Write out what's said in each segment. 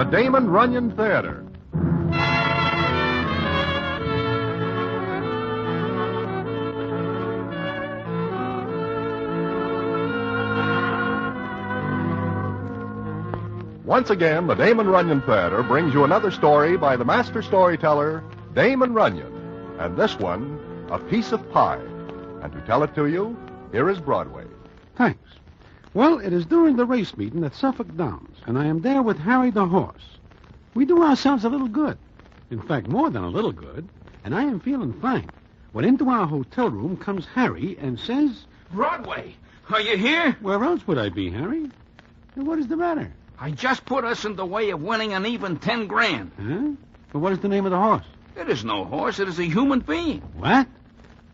the Damon Runyon Theater. Once again, the Damon Runyon Theater brings you another story by the master storyteller, Damon Runyon. And this one, A Piece of Pie. And to tell it to you, here is Broadway. Thanks. Well, it is during the race meeting at Suffolk Downs, and I am there with Harry the horse. We do ourselves a little good. In fact, more than a little good. And I am feeling fine. When into our hotel room comes Harry and says... Broadway, are you here? Where else would I be, Harry? What is the matter? I just put us in the way of winning an even 10 grand. Huh? But what is the name of the horse? It is no horse. It is a human being. What?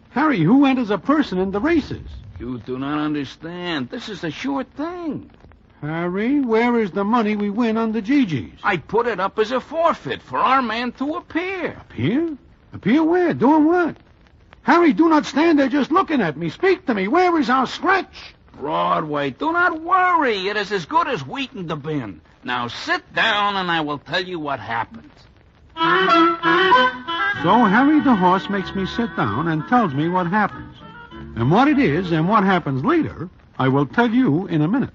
Harry, who enters a person in the races? You do not understand. This is a sure thing. Harry, where is the money we win on the GGs? I put it up as a forfeit for our man to appear. Appear? Appear where? Doing what? Harry, do not stand there just looking at me. Speak to me. Where is our scratch? Broadway, do not worry. It is as good as wheat in the bin. Now sit down and I will tell you what happened. So Harry the horse makes me sit down and tells me what happens. And what it is and what happens later, I will tell you in a minute.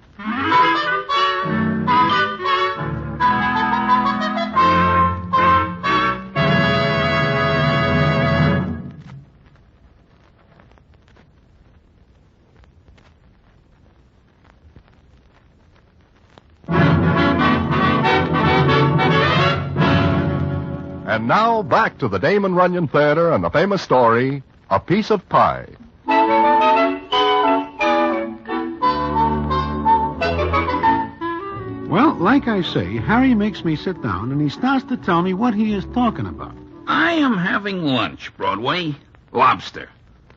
And now, back to the Damon Runyon Theater and the famous story, A Piece of Pie. Well, like I say, Harry makes me sit down and he starts to tell me what he is talking about. I am having lunch, Broadway. Lobster.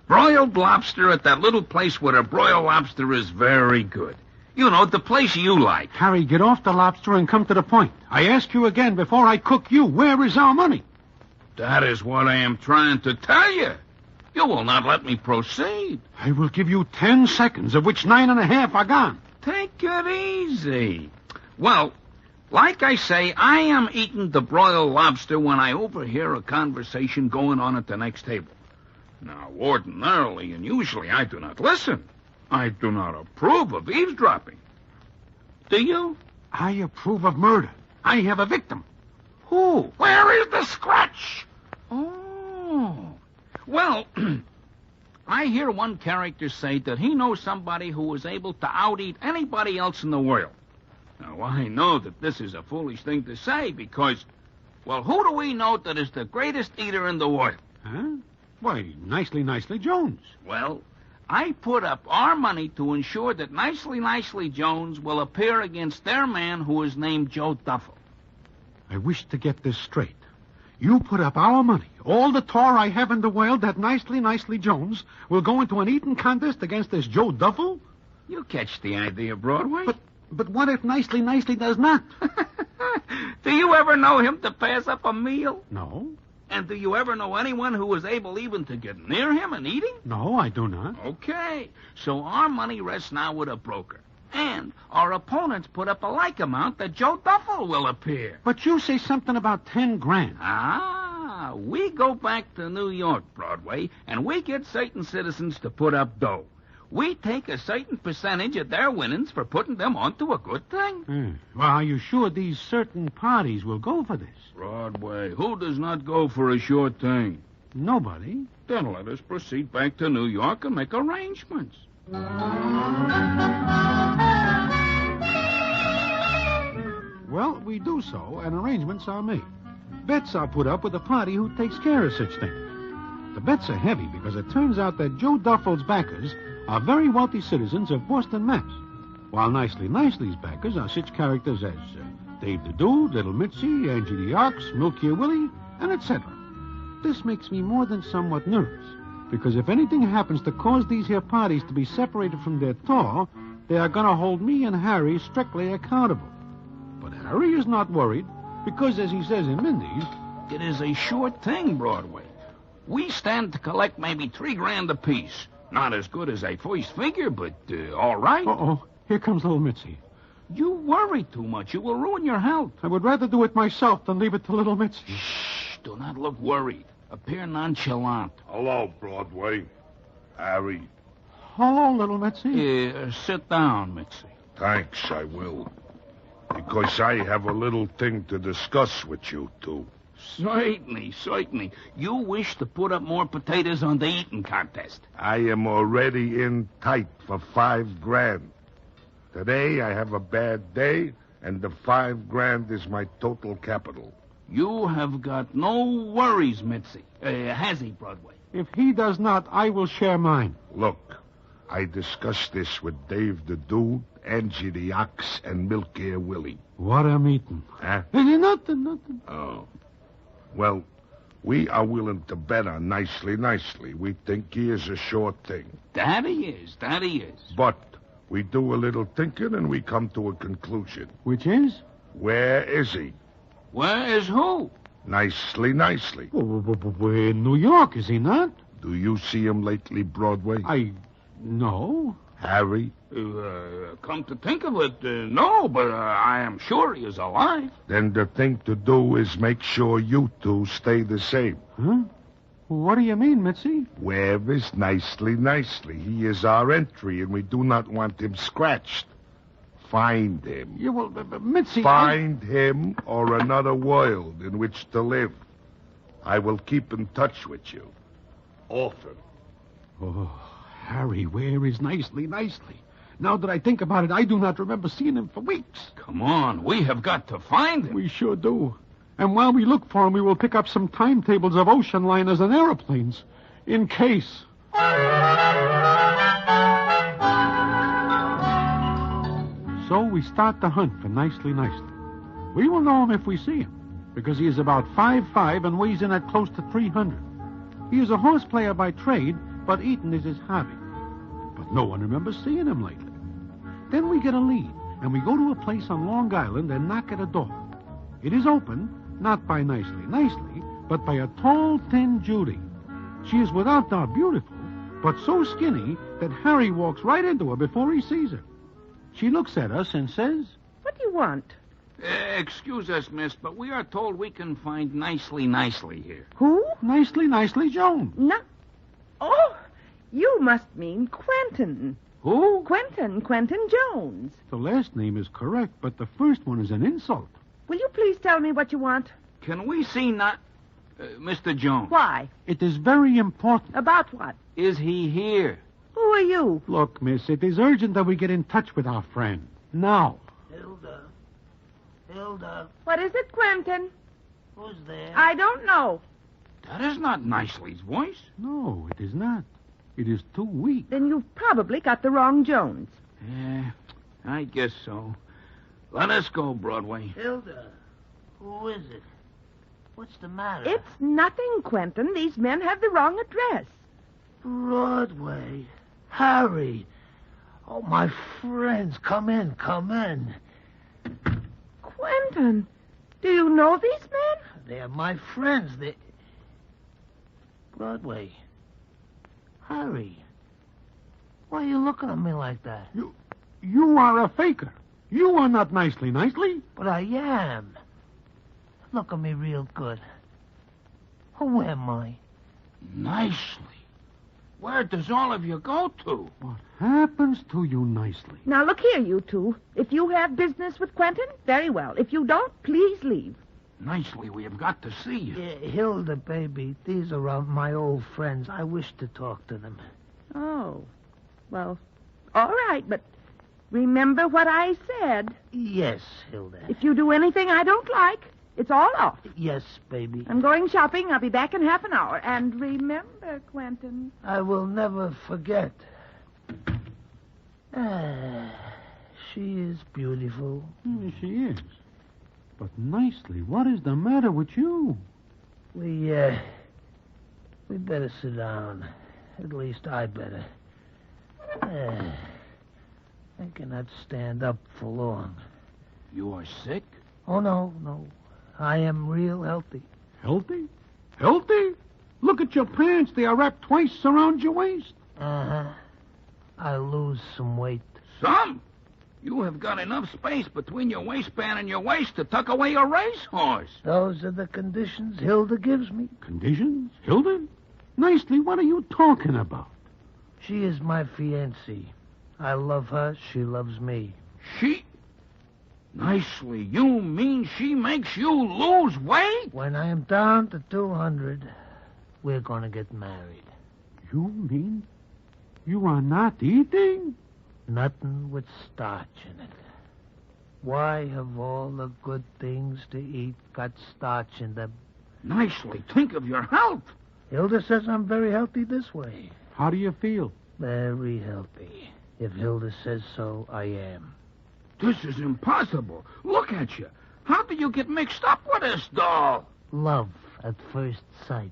Broiled lobster at that little place where a broiled lobster is very good. You know, the place you like. Harry, get off the lobster and come to the point. I ask you again before I cook you, where is our money? That is what I am trying to tell you. You will not let me proceed. I will give you 10 seconds, of which 9.5 are gone. Take it easy. Well, like I say, I am eating the broiled lobster when I overhear a conversation going on at the next table. Now, ordinarily and usually I do not listen. I do not approve of eavesdropping. Do you? I approve of murder. I have a victim. Who? Where is the scratch? Oh. Well, I hear one character say that he knows somebody who is able to out-eat anybody else in the world. Now, I know that this is a foolish thing to say because, well, who do we know that is the greatest eater in the world? Huh? Why, Nicely Jones. Well, I put up our money to ensure that Nicely Jones will appear against their man who is named Joe Duffel. I wish to get this straight. You put up our money, all the tar I have in the world, that Nicely Jones will go into an eating contest against this Joe Duffel? You catch the idea, Broadway? But what if Nicely does not? Do you ever know him to pass up a meal? No. And do you ever know anyone who is able even to get near him in eating? No, I do not. Okay. So our money rests now with a broker. And our opponents put up a like amount that Joe Duffel will appear. But you say something about 10 grand. Ah, we go back to New York, Broadway, and we get certain citizens to put up dough. We take a certain percentage of their winnings for putting them onto a good thing. Well, are you sure these certain parties will go for this? Broadway, who does not go for a sure thing? Nobody. Then let us proceed back to New York and make arrangements. Well, we do so, and arrangements are made. Bets are put up with the party who takes care of such things. The bets are heavy because it turns out that Joe Duffel's backers are very wealthy citizens of Boston, Mass., while Nicely's backers are such characters as Dave the Dude, Little Mitzi, Angie the Ox, Milky Willie, and etc. This makes me more than somewhat nervous, because if anything happens to cause these here parties to be separated from their tour, they are going to hold me and Harry strictly accountable. But Harry is not worried, because as he says in Mindy's, it is a sure thing, Broadway. We stand to collect maybe 3 grand apiece. Not as good as a first figure, but all right. Uh-oh, here comes little Mitzi. You worry too much. You will ruin your health. I would rather do it myself than leave it to little Mitzi. Shh, do not look worried. Appear nonchalant. Hello, Broadway. Harry. Hello, little Mitzi. Sit down, Mitzi. Thanks, I will. Because I have a little thing to discuss with you two. Certainly, certainly. You wish to put up more potatoes on the eating contest. I am already in tight for $5,000. Today I have a bad day, and the $5,000 is my total capital. You have got no worries, Mitzi. Has he, Broadway? If he does not, I will share mine. Look, I discussed this with Dave the Dude, Angie the Ox, and Milk Air Willie. What a meeting. Huh? Nothing. Oh. Well, we are willing to bet on Nicely. We think he is a sure thing. That he is. But we do a little thinking and we come to a conclusion. Which is? Where is he? Where is who? Nicely. Well, in New York, is he not? Do you see him lately, Broadway? No. Harry? Come to think of it, no, but I am sure he is alive. Then the thing to do is make sure you two stay the same. Huh? What do you mean, Mitzi? Where is Nicely? He is our entry, and we do not want him scratched. Find him. Yeah, well, Mitzi... Find him or another world in which to live. I will keep in touch with you. Often. Oh, Harry, where is Nicely? Now that I think about it, I do not remember seeing him for weeks. Come on, we have got to find him. We sure do. And while we look for him, we will pick up some timetables of ocean liners and airplanes. In case. So we start the hunt for Nicely. We will know him if we see him, because he is about 5'5" and weighs in at close to 300. He is a horse player by trade, but eating is his hobby. But no one remembers seeing him lately. Then we get a lead, and we go to a place on Long Island and knock at a door. It is open, not by Nicely, but by a tall, thin Judy. She is without doubt beautiful, but so skinny that Harry walks right into her before he sees her. She looks at us and says, "What do you want?" Excuse us, miss, but we are told we can find Nicely here. Who? Nicely Jones. No. Oh, you must mean Quentin. Who? Quentin Jones. The last name is correct, but the first one is an insult. Will you please tell me what you want? Can we see Mr. Jones? Why? It is very important. About what? Is he here? Who are you? Look, miss, it is urgent that we get in touch with our friend. Now. Hilda. What is it, Quentin? Who's there? I don't know. That is not Nicely's voice. No, it is not. It is too weak. Then you've probably got the wrong Jones. Yeah, I guess so. Let us go, Broadway. Hilda. Who is it? What's the matter? It's nothing, Quentin. These men have the wrong address. Broadway. Harry. Oh, my friends. Come in. Quentin, do you know these men? They're my friends. Broadway. Harry. Why are you looking at me like that? You are a faker. You are not Nicely. But I am. Look at me real good. Who am I? Nicely. Where does all of you go to? What happens to you, Nicely? Now, look here, you two. If you have business with Quentin, very well. If you don't, please leave. Nicely, we have got to see you. Hilda, baby, these are my old friends. I wish to talk to them. Oh. Well, all right, but remember what I said. Yes, Hilda. If you do anything I don't like, it's all off. Yes, baby. I'm going shopping. I'll be back in half an hour. And remember, Quentin. I will never forget. She is beautiful. She is. But Nicely, what is the matter with you? We better sit down. At least I better. I cannot stand up for long. You are sick? Oh, no. I am real healthy. Healthy? Look at your pants. They are wrapped twice around your waist. Uh-huh. I lose some weight. Some? You have got enough space between your waistband and your waist to tuck away your racehorse. Those are the conditions Hilda gives me. Conditions? Hilda? Nicely, what are you talking about? She is my fiancée. I love her. She loves me. She? Nicely, you mean she makes you lose weight? When I am down to 200, we're going to get married. You mean you are not eating? Nothing with starch in it. Why have all the good things to eat got starch in them? Nicely, think of your health. Hilda says I'm very healthy this way. How do you feel? Very healthy. If Hilda says so, I am. This is impossible. Look at you. How do you get mixed up with this doll? Love at first sight.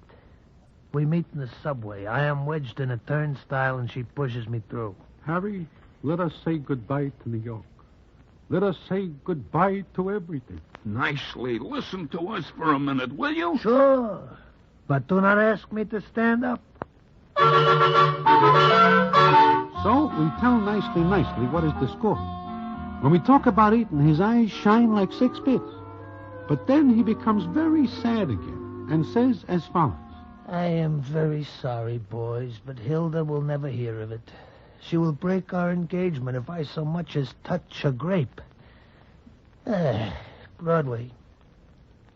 We meet in the subway. I am wedged in a turnstile, and she pushes me through. Harry, let us say goodbye to New York. Let us say goodbye to everything. Nicely, listen to us for a minute, will you? Sure. But do not ask me to stand up. So we tell nicely what is the score. When we talk about eating, his eyes shine like 6 bits. But then he becomes very sad again and says as follows. I am very sorry, boys, but Hilda will never hear of it. She will break our engagement if I so much as touch a grape. Broadway,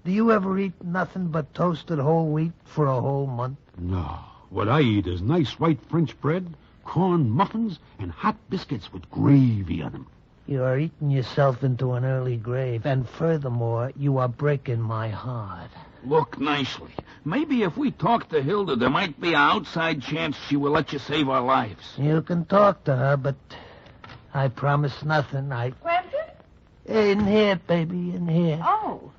do you ever eat nothing but toasted whole wheat for a whole month? No. What I eat is nice white French bread, corn muffins, and hot biscuits with gravy on them. You are eating yourself into an early grave, and furthermore, you are breaking my heart. Look, Nicely, maybe if we talk to Hilda, there might be an outside chance she will let you save our lives. You can talk to her, but I promise nothing. Quentin? In here, baby, in here. Oh.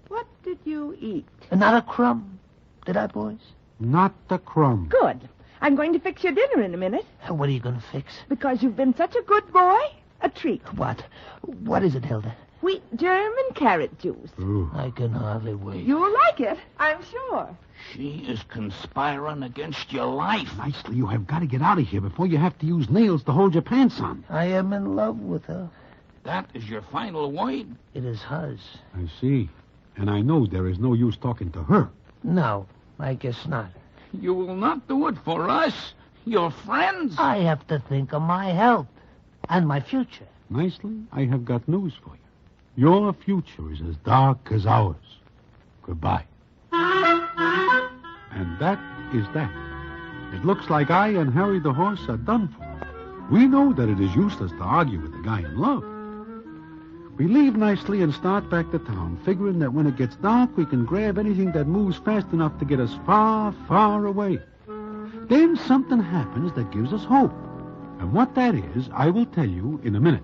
What did you eat? Not a crumb. Did I, boys? Not a crumb. Good. I'm going to fix your dinner in a minute. What are you going to fix? Because you've been such a good boy. A treat. What? What is it, Hilda? Wheat germ and carrot juice. Ooh. I can hardly wait. You'll like it, I'm sure. She is conspiring against your life. Nicely, you have got to get out of here before you have to use nails to hold your pants on. I am in love with her. That is your final word? It is hers. I see. And I know there is no use talking to her. No, I guess not. You will not do it for us, your friends. I have to think of my health and my future. Nicely, I have got news for you. Your future is as dark as ours. Goodbye. And that is that. It looks like I and Harry the horse are done for. We know that it is useless to argue with the guy in love. We leave nicely and start back to town, figuring that when it gets dark, we can grab anything that moves fast enough to get us far, far away. Then something happens that gives us hope. And what that is, I will tell you in a minute.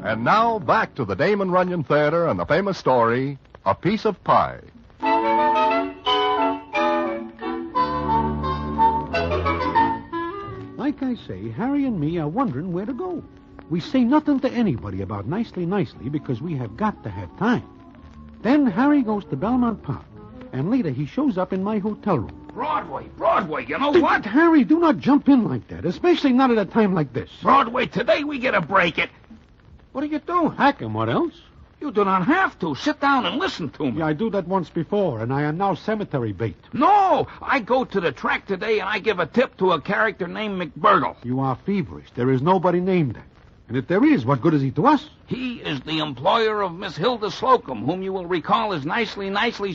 And now, back to the Damon Runyon Theater and the famous story, A Piece of Pie. Like I say, Harry and me are wondering where to go. We say nothing to anybody about nicely because we have got to have time. Then Harry goes to Belmont Park, and later he shows up in my hotel room. Broadway, you know what? Harry, do not jump in like that, especially not at a time like this. Broadway, today we get to break it. What are you doing? Hacking, what else? You do not have to. Sit down and listen to me. Yeah, I do that once before, and I am now cemetery bait. No, I go to the track today and I give a tip to a character named McBurgle. You are feverish. There is nobody named that. And if there is, what good is he to us? He is the employer of Miss Hilda Slocum, whom you will recall as Nicely's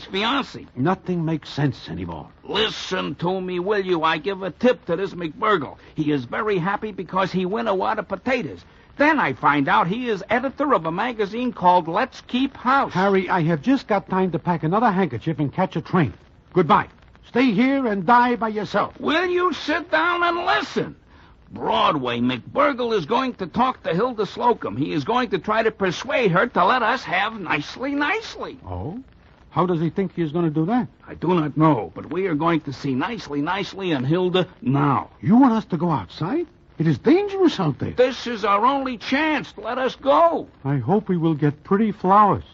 fiancé. Nothing makes sense anymore. Listen to me, will you? I give a tip to this McBurgle. He is very happy because he win a wad of potatoes. Then I find out he is editor of a magazine called Let's Keep House. Harry, I have just got time to pack another handkerchief and catch a train. Goodbye. Stay here and die by yourself. Will you sit down and listen? Broadway, McBurgle is going to talk to Hilda Slocum. He is going to try to persuade her to let us have Nicely. Oh? How does he think he is going to do that? I do not know, but we are going to see Nicely and Hilda now. You want us to go outside? It is dangerous out there. This is our only chance. Let us go. I hope we will get pretty flowers.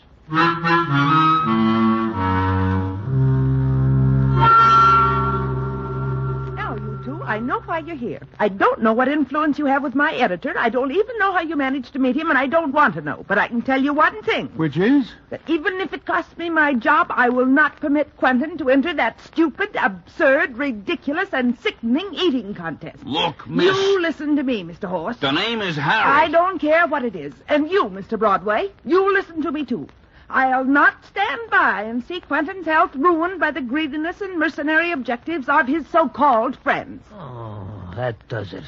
Now, you two, I know why you're here. I don't know what influence you have with my editor. I don't even know how you managed to meet him, and I don't want to know. But I can tell you one thing. Which is? That even if it costs me my job, I will not permit Quentin to enter that stupid, absurd, ridiculous, and sickening eating contest. Look, miss. You listen to me, Mr. Horse. The name is Harry. I don't care what it is. And you, Mr. Broadway, you listen to me, too. I'll not stand by and see Quentin's health ruined by the greediness and mercenary objectives of his so-called friends. Oh, that does it.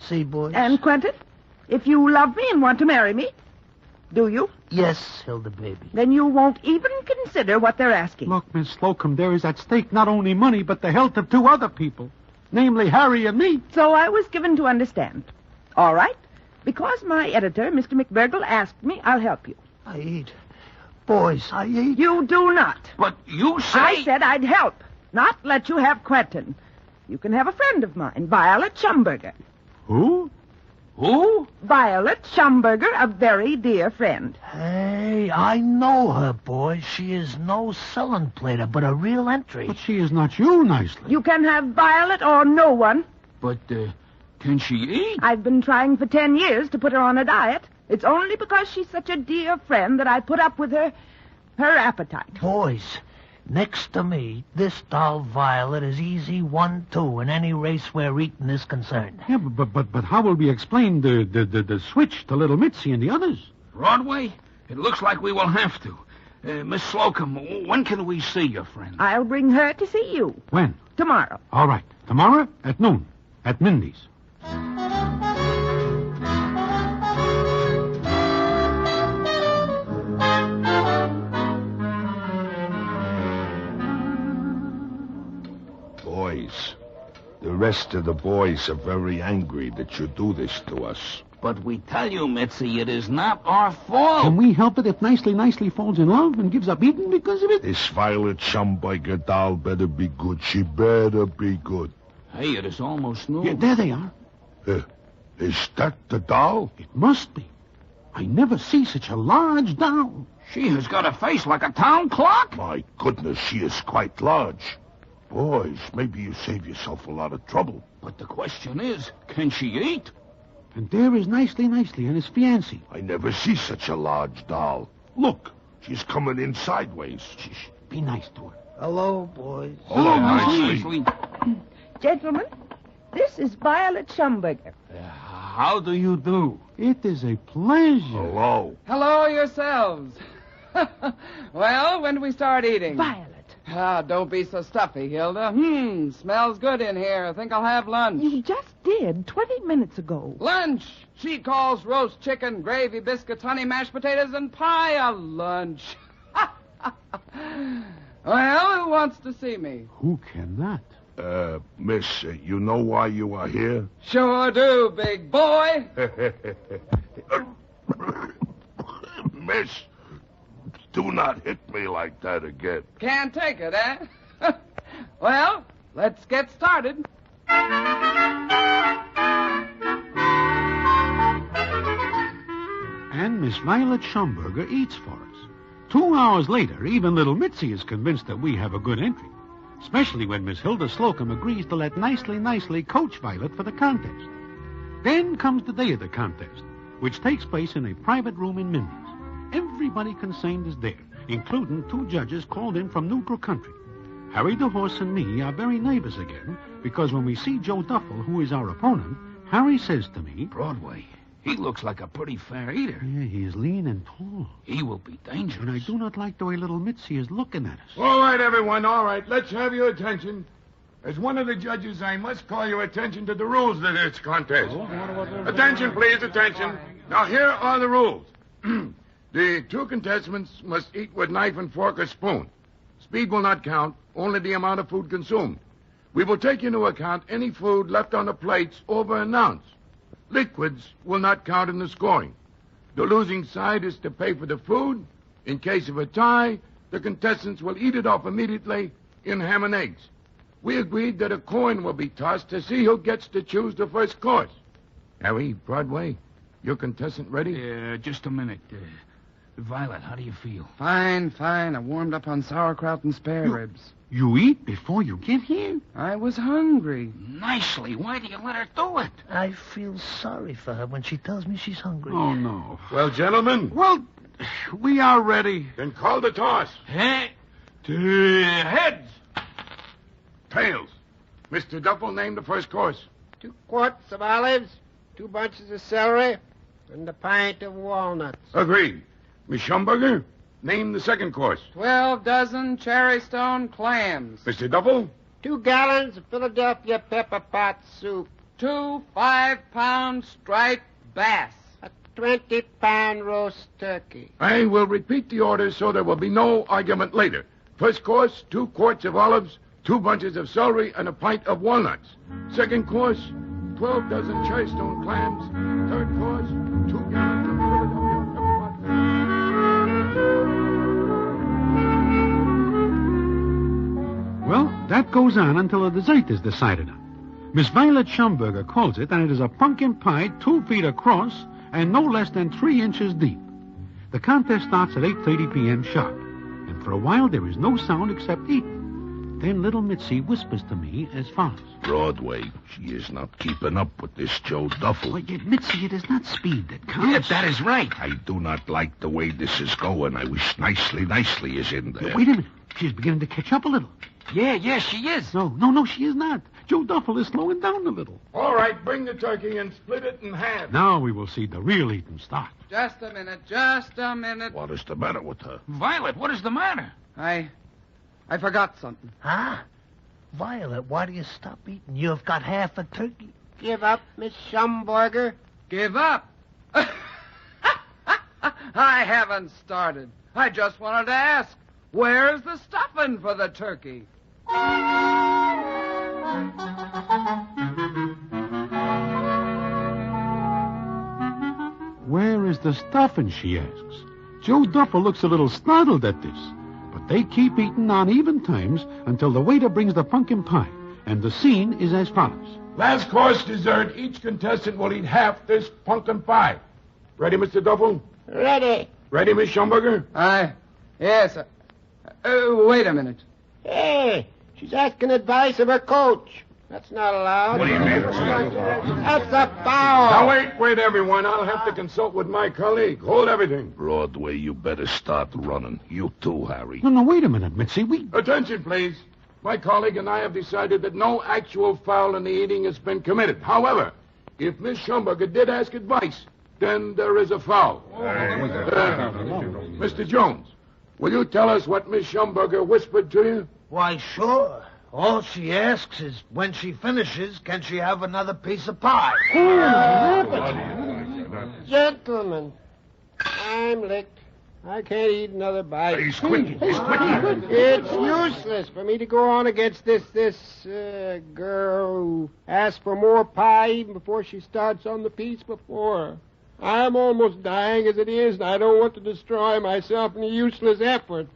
See, boys? And, Quentin, if you love me and want to marry me, do you? Yes, Hilda, baby. Then you won't even consider what they're asking. Look, Miss Slocum, there is at stake not only money, but the health of two other people, namely Harry and me. So I was given to understand. All right. Because my editor, Mr. McBurgle, asked me, I'll help you. I eat. Boys, I eat. You do not. But you say... I said I'd help, not let you have Quentin. You can have a friend of mine, Violet Schumberger. Who? Who? Violet Schumberger, a very dear friend. Hey, I know her, boys. She is no selling plater, but a real entry. But she is not you, nicely. You can have Violet or no one. But, can she eat? I've been trying for 10 years to put her on a diet. It's only because she's such a dear friend that I put up with her appetite. Boys, next to me, this doll Violet is easy 1-2 in any race where eating is concerned. Yeah, but how will we explain the switch to little Mitzi and the others? Broadway? It looks like we will have to. Miss Slocum, when can we see your friend? I'll bring her to see you. When? Tomorrow. All right. Tomorrow at noon at Mindy's. Boys, the rest of the boys are very angry that you do this to us. But we tell you, Mitzi, it is not our fault. Can we help it if Nicely falls in love and gives up eating because of it? This Violet Schumberger doll better be good. She better be good. Hey, it is almost noon. Yeah, there they are. Is that the doll? It must be. I never see such a large doll. She has got a face like a town clock. My goodness, she is quite large. Boys, maybe you save yourself a lot of trouble. But the question is, can she eat? And there is Nicely and his fiancée. I never see such a large doll. Look, she's coming in sideways. Shh, be nice to her. Hello, boys. Hello, Nicely. Gentlemen, this is Violet Schumberger. How do you do? It is a pleasure. Hello. Hello yourselves. Well, when do we start eating? Violet. Don't be so stuffy, Hilda. Smells good in here. I think I'll have lunch. You just did 20 minutes ago. Lunch! She calls roast chicken, gravy, biscuits, honey, mashed potatoes, and pie a lunch. Well, who wants to see me? Who cannot? Miss, you know why you are here? Sure do, big boy. Miss, do not hit me like that again. Can't take it, eh? Well, let's get started. And Miss Violet Schumberger eats for us. 2 hours later, even little Mitzi is convinced that we have a good entry. Especially when Miss Hilda Slocum agrees to let Nicely coach Violet for the contest. Then comes the day of the contest, which takes place in a private room in Mindy's. Everybody concerned is there, including 2 judges called in from neutral country. Harry the Horse and me are very nervous again, because when we see Joe Duffel, who is our opponent, Harry says to me, Broadway, he looks like a pretty fair eater. Yeah, he is lean and tall. He will be dangerous. And I do not like the way little Mitzi is looking at us. All right, everyone, all right. Let's have your attention. As one of the judges, I must call your attention to the rules of this contest. Attention, please, attention. Now, here are the rules. The 2 contestants must eat with knife and fork or spoon. Speed will not count, only the amount of food consumed. We will take into account any food left on the plates over an ounce. Liquids will not count in the scoring. The losing side is to pay for the food. In case of a tie, the contestants will eat it off immediately in ham and eggs. We agreed that a coin will be tossed to see who gets to choose the first course. Harry, Broadway, your contestant ready? Just a minute. Violet, how do you feel? Fine. I warmed up on sauerkraut and spare ribs. You eat before you get here? I was hungry. Nicely. Why do you let her do it? I feel sorry for her when she tells me she's hungry. Oh, no. Well, gentlemen, Well, we are ready. then call the toss. Heads. Tails. Mr. Duffel, name the first course. 2 quarts of olives, 2 bunches of celery, and a pint of walnuts. Agreed. Miss Schumberger, name the second course. 12 dozen cherry stone clams. Mr. Duffel, 2 gallons of Philadelphia pepper pot soup. 2 5-pound striped bass. A 20-pound roast turkey. I will repeat the order so there will be no argument later. First course, 2 quarts of olives, 2 bunches of celery, and a pint of walnuts. Second course, 12 dozen cherry stone clams. Third course, 2 gallons of Philadelphia pepper pot. Well, that goes on until the dessert is decided on. Miss Violet Schumberger calls it, and it is a pumpkin pie 2 feet across and no less than 3 inches deep. The contest starts at 8:30 p.m. sharp, and for a while there is no sound except eating. Then little Mitzi whispers to me as follows. Broadway, she is not keeping up with this Joe Duffel. Well, yet, Mitzi, it is not speed that counts. Yeah, that is right. I do not like the way this is going. I wish Nicely is in there. Wait a minute. She's beginning to catch up a little. Yeah, she is. No, she is not. Joe Duffel is slowing down a little. All right, bring the turkey and split it in half. Now we will see the real eating start. Just a minute. What is the matter with her? Violet, what is the matter? I forgot something. Huh? Violet, why do you stop eating? You've got half a turkey. Give up, Miss Schumberger. Give up. I haven't started. I just wanted to ask, where's the stuffing for the turkey? Where is the stuffing, she asks. Joe Duffel looks a little startled at this. But they keep eating on even times until the waiter brings the pumpkin pie. And the scene is as follows. Last course dessert, each contestant will eat half this pumpkin pie. Ready, Mr. Duffel? Ready. Ready, Miss Schumberger? Yes. Wait a minute. Hey, she's asking advice of her coach. That's not allowed. What do you mean? That's a foul. Now, wait, everyone. I'll have to consult with my colleague. Hold everything. Broadway, you better start running. You too, Harry. No, wait a minute, Mitzi. Attention, please. My colleague and I have decided that no actual foul in the eating has been committed. However, if Miss Schumberger did ask advice, then there is a foul. Mr. Jones, will you tell us what Miss Schumberger whispered to you? Why, sure. All she asks is, when she finishes, can she have another piece of pie? Gentlemen, I'm licked. I can't eat another bite. He's quitting. It's useless for me to go on against this girl who asks for more pie even before she starts on the piece before her. I'm almost dying as it is, and I don't want to destroy myself in a useless effort.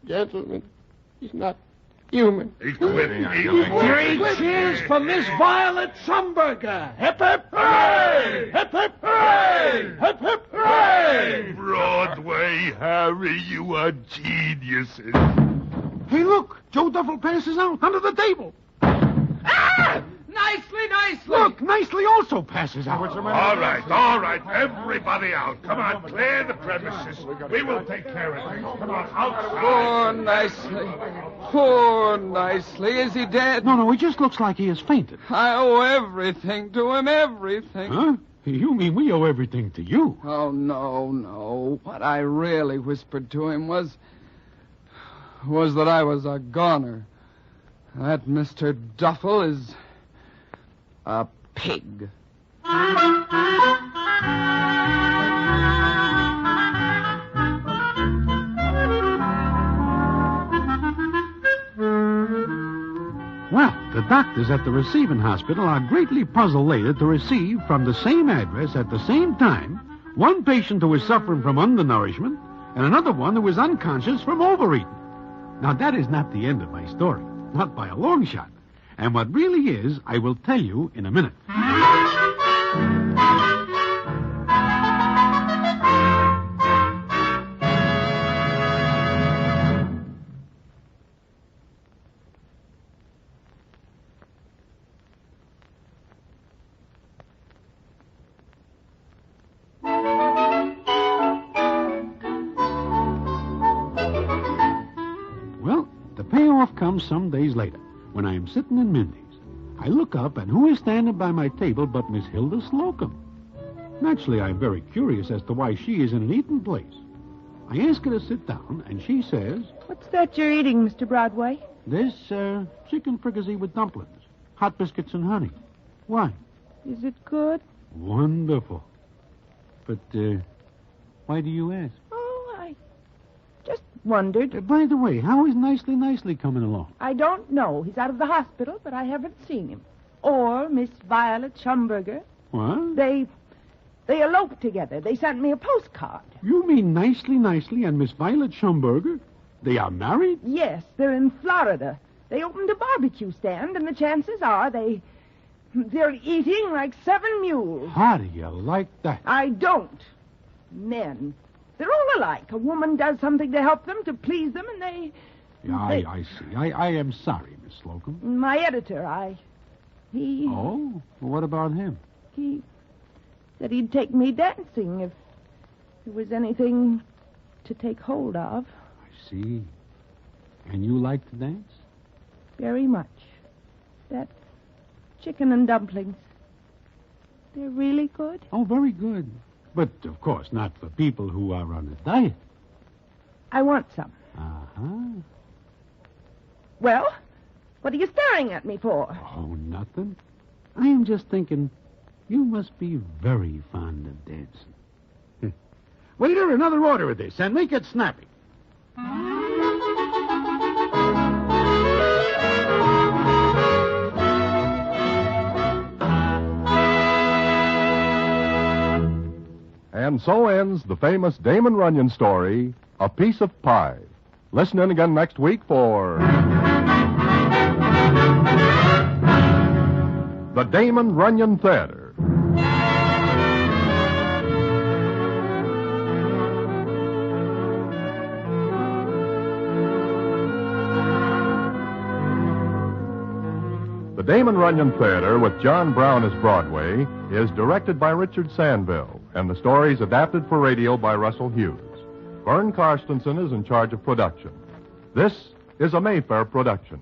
Gentlemen, he's not human. He's quitting. 3 cheers for Miss Violet Schumberger. Hip, hip, hooray! Hip, hip, hooray! Hip, hip, hooray! Broadway, Harry, you are geniuses. Hey, look. Joe Duffel passes out under the table. Ah! Nicely. Look, Nicely also passes out. All right. Everybody out. Come on, clear the premises. We will take care of things. Come on, outside. Poor Nicely. Is he dead? No, he just looks like he has fainted. I owe everything to him, everything. Huh? You mean we owe everything to you? Oh, no. What I really whispered to him was that I was a goner. That Mr. Duffel is a pig. Well, the doctors at the receiving hospital are greatly puzzled later to receive from the same address at the same time one patient who is suffering from undernourishment and another one who is unconscious from overeating. Now, that is not the end of my story, not by a long shot. And what really is, I will tell you in a minute. Well, the payoff comes some days later, when I am sitting in Mindy's. I look up, and who is standing by my table but Miss Hilda Slocum? Naturally, I'm very curious as to why she is in an eating place. I ask her to sit down, and she says, What's that you're eating, Mr. Broadway? This, chicken fricassee with dumplings, hot biscuits and honey. Why? Is it good? Wonderful. But, why do you ask? Oh, I just wondered. By the way, how is Nicely coming along? I don't know. He's out of the hospital, but I haven't seen him. Or Miss Violet Schumberger. What? They eloped together. They sent me a postcard. You mean Nicely and Miss Violet Schumberger? They are married? Yes, they're in Florida. They opened a barbecue stand, and the chances are they're eating like 7 mules. How do you like that? I don't. Men. They're all alike. A woman does something to help them, to please them, and they... Yeah, I see. I am sorry, Miss Slocum. My editor, he... Oh? Well, what about him? He said he'd take me dancing if there was anything to take hold of. I see. And you like to dance? Very much. That chicken and dumplings. They're really good. Oh, very good. But, of course, not for people who are on a diet. I want some. Uh-huh. Well, what are you staring at me for? Oh, nothing. I am just thinking, you must be very fond of dancing. Waiter, another order of this, and make it snappy. And so ends the famous Damon Runyon story, A Piece of Pie. Listen in again next week for the Damon Runyon Theater. The Damon Runyon Theater, with John Brown as Broadway, is directed by Richard Sandville, and the story is adapted for radio by Russell Hughes. Vern Karstensen is in charge of production. This is a Mayfair production.